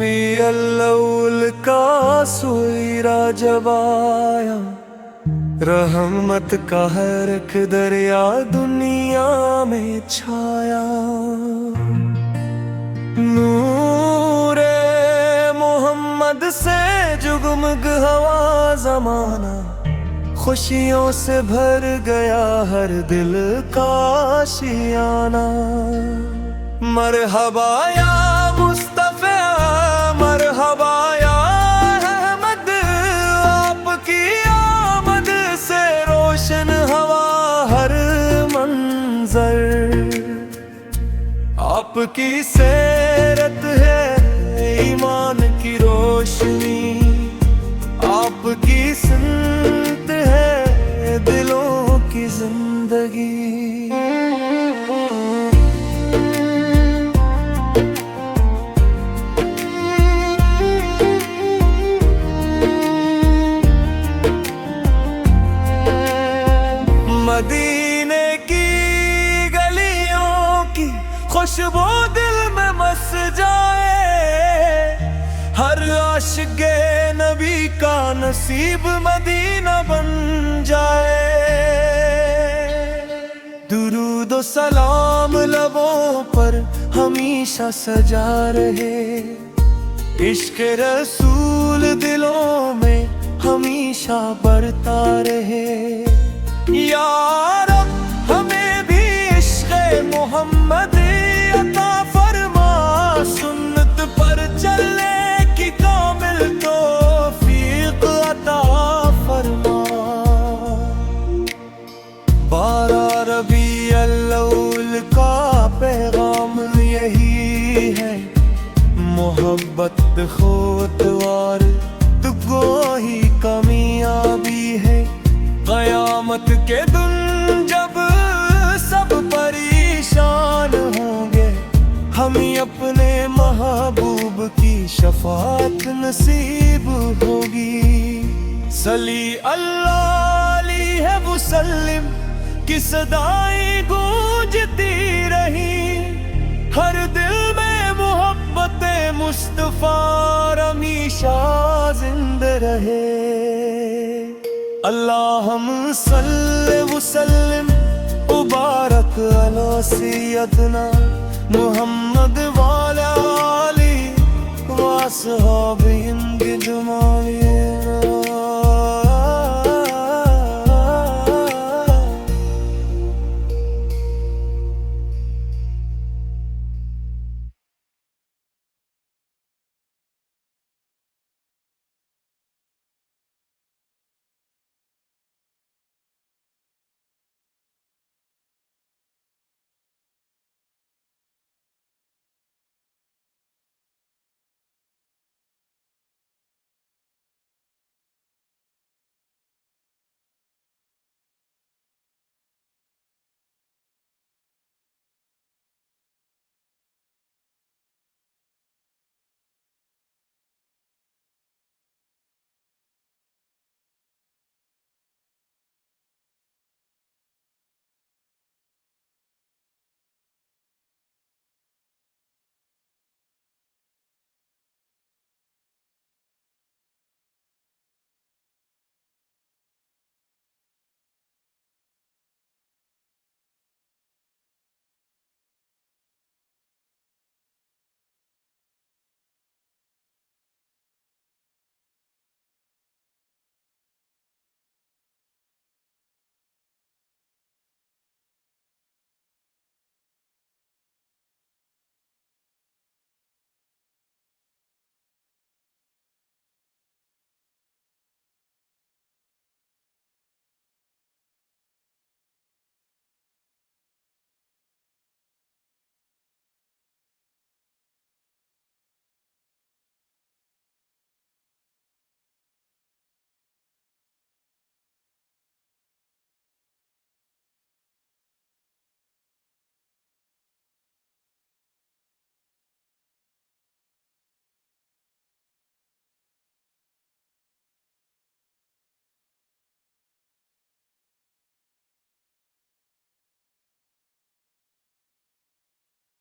रबी अव्वल का सुईरा जब आया, रहमत का हर एक दरिया दुनिया में छाया। नूरे मोहम्मद से जुगमग हवा ज़माना, खुशियों से भर गया हर दिल का आशियाना। मरहबा या मुस्तफ़ा, मरहबा या अहमद, आपकी आमद से रोशन हवा हर मंजर। आपकी सीरत है ईमान की रोशनी, आपकी सुन्नत है दिलों की जिंदगी। मदीने की गलियों की खुशबू दिल में मस जाए, हर आशिक़े नबी का नसीब मदीना बन जाए। दुरूद व सलाम लबों पर हमेशा सजा रहे, इश्क़ रसूल दिलों में हमेशा बढ़ता रहे। या रब हमें भी इश्क़ मोहम्मद अता फरमा, सुन्नत पर चलने की कामिल तौफ़ीक़ अता फरमा। 12 रबी अव्वल का पैगाम यही है, मोहब्बत खुदवार तुझको ही कामयाबी है। क़यामत के दिन जब सब परेशान होंगे, हमें अपने महबूब की शफ़ाअत नसीब होगी। सली अल्लाह अलैहि वसल्लम की सदाएं गूंजती रही, हर दिल में मोहब्बत मुस्तफ़ा हमेशा जिंदा रहे। अल्लाहुम्मा सल्लि वसल्लिम मुबारक अला सय्यदना मुहम्मद व अला आलिहि व अस्हाबिही।